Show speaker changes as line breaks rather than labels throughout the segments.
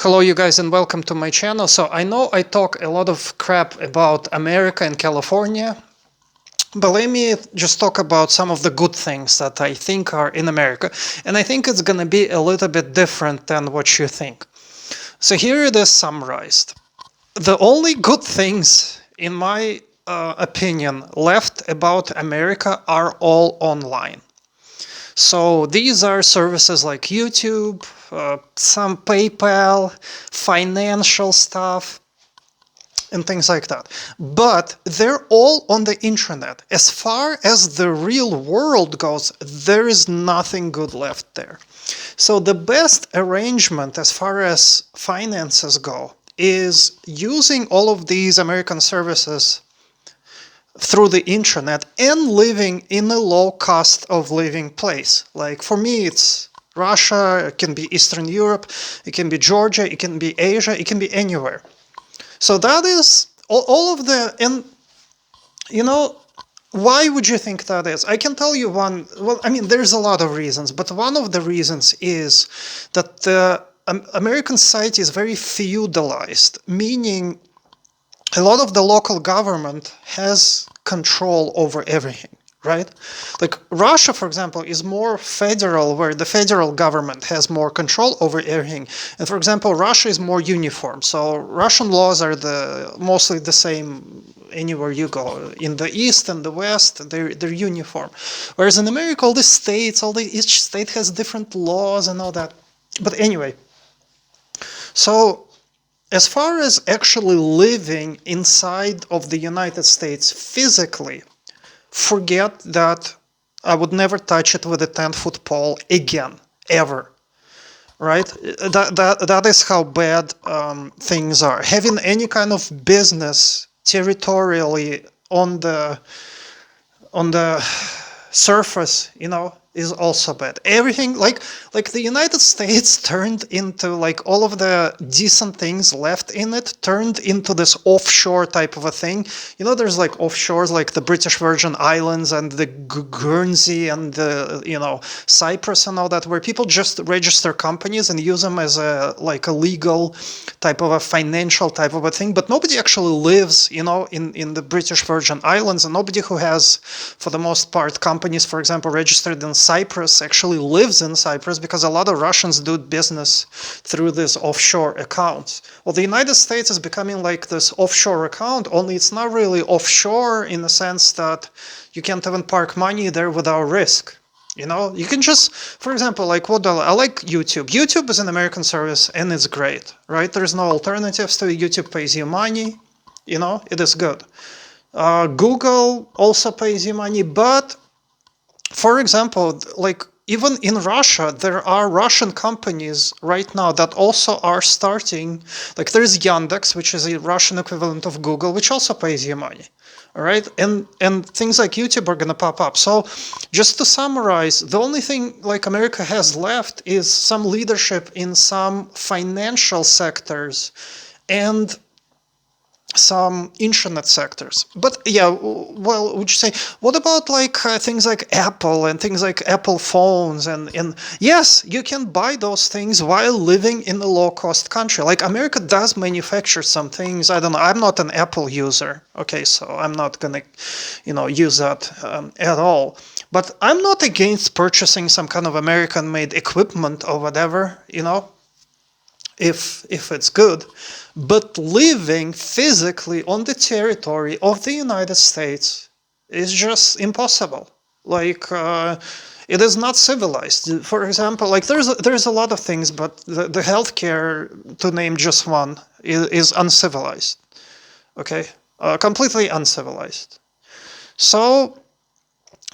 Hello you guys and welcome to my channel. So I know I talk a lot of crap about America and California, but let me just talk about some of the good things that I think are in America. And I think it's gonna be a little bit different than what you think. So here it is summarized. The only good things, in my opinion, left about America are all online. So these are services like YouTube, some PayPal, financial stuff, and things like that. But they're all on the internet. As far as the real world goes, there is nothing good left there. So the best arrangement as far as finances go is using all of these American services through the internet and living in a low cost of living place. Like for me, it's Russia, it can be Eastern Europe, it can be Georgia, it can be Asia, it can be anywhere. So that is all of the, and you know, why would you think that is? I can tell you one, well, I mean, there's a lot of reasons, but one of the reasons is that the American society is very feudalized, meaning a lot of the local government has control over everything, right? Like Russia, for example, is more federal, where the federal government has more control over everything. And for example, Russia is more uniform. So Russian laws are mostly the same anywhere you go. In the East and the West, they're uniform. Whereas in America, all the states, each state has different laws and all that. But anyway, so as far as actually living inside of the United States physically, forget that. I would never touch it with a 10-foot pole again, ever. Right? That is how bad things are. Having any kind of business territorially on the surface, is also bad. Everything like the United States turned into, like, all of the decent things left in it turned into this offshore type of a thing. There's like offshores like the British Virgin Islands and the Guernsey and the Cyprus and all that, where people just register companies and use them as a legal type of a financial type of a thing, but nobody actually lives in the British Virgin Islands, and nobody who has, for the most part, companies, for example, registered in Cyprus actually lives in Cyprus, because a lot of Russians do business through these offshore accounts. Well, the United States is becoming like this offshore account, only it's not really offshore in the sense that you can't even park money there without risk. You can just, for example, I like YouTube. YouTube is an American service and it's great, right? There's no alternatives to it. YouTube pays you money, it is good. Google also pays you money, but for example, like even in Russia, there are Russian companies right now that also are starting, like there's Yandex, which is a Russian equivalent of Google, which also pays you money. All right, and things like YouTube are gonna pop up. So just to summarize, the only thing like America has left is some leadership in some financial sectors and some internet sectors. But yeah, well, would you say, what about things like Apple and things like Apple phones and yes, you can buy those things while living in a low-cost country. Like America does manufacture some things. I don't know, I'm not an Apple user, okay, so I'm not gonna use that at all. But I'm not against purchasing some kind of American-made equipment or whatever, if it's good, but living physically on the territory of the United States is just impossible. It is not civilized. For example, there's a lot of things, but the healthcare, to name just one, is uncivilized. Okay, completely uncivilized. So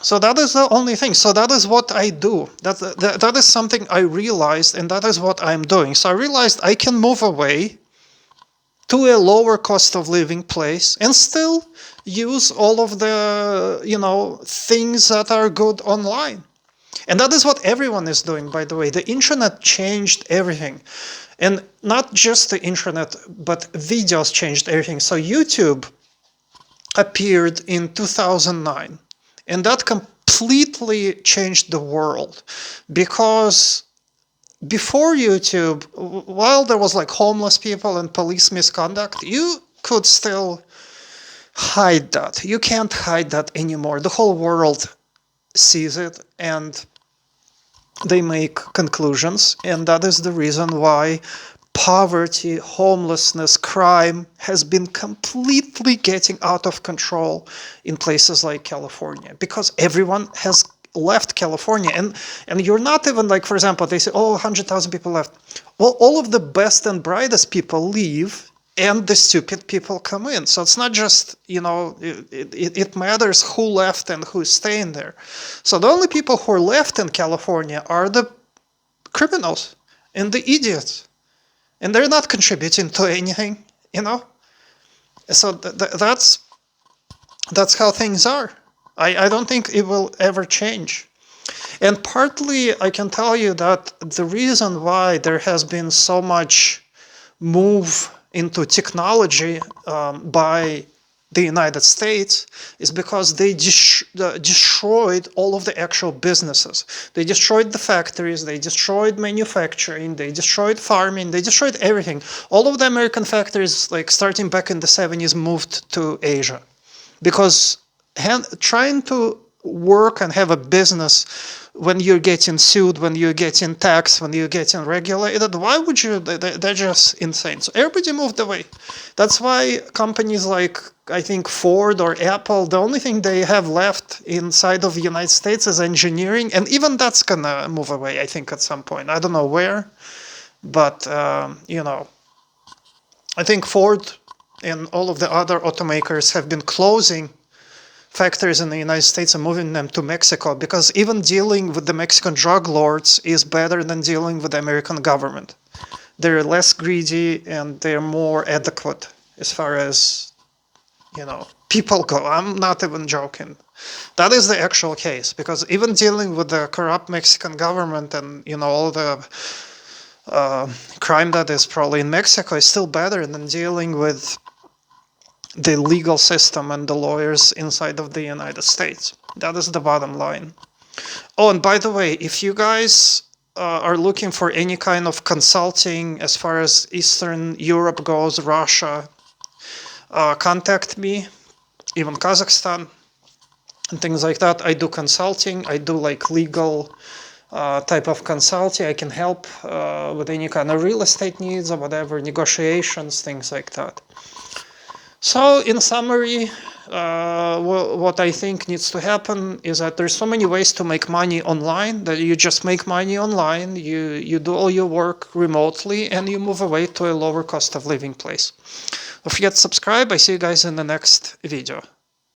that is the only thing. So that is what I do. That is something I realized, and that is what I'm doing. So I realized I can move away to a lower cost of living place and still use all of the, things that are good online. And that is what everyone is doing, by the way. The internet changed everything. And not just the internet, but videos changed everything. So YouTube appeared in 2009. And that completely changed the world, because before YouTube, while there was like homeless people and police misconduct, you could still hide that. You can't hide that anymore. The whole world sees it and they make conclusions, and that is the reason why poverty, homelessness, crime has been completely getting out of control in places like California, because everyone has left California. And you're not even like, for example, they say, oh, 100,000 people left. Well, all of the best and brightest people leave and the stupid people come in. So it's not just, it matters who left and who's staying there. So the only people who are left in California are the criminals and the idiots. And they're not contributing to anything, So that's how things are. I don't think it will ever change. And partly I can tell you that the reason why there has been so much move into technology by the United States is because they destroyed all of the actual businesses. They destroyed the factories, they destroyed manufacturing, they destroyed farming, they destroyed everything. All of the American factories, like starting back in the 70s, moved to Asia. Because trying to work and have a business when you're getting sued, when you're getting taxed, when you're getting regulated, why would you? They're just insane. So everybody moved away. That's why companies like, I think, Ford or Apple, the only thing they have left inside of the United States is engineering, and even that's gonna move away, I think, at some point. I don't know where, but I think Ford and all of the other automakers have been closing factories in the United States and moving them to Mexico, because even dealing with the Mexican drug lords is better than dealing with the American government. They're less greedy and they're more adequate as far as, people go. I'm not even joking. That is the actual case, because even dealing with the corrupt Mexican government and, all the crime that is probably in Mexico is still better than dealing with the legal system and the lawyers inside of the United States. That is the bottom line. Oh, and by the way, if you guys are looking for any kind of consulting as far as Eastern Europe goes, Russia, contact me, even Kazakhstan and things like that. I do consulting. I do like legal type of consulting. I can help with any kind of real estate needs or whatever, negotiations, things like that. So in summary, what I think needs to happen is that there's so many ways to make money online that you just make money online, you do all your work remotely, and you move away to a lower cost of living place. Don't forget to subscribe. I see you guys in the next video.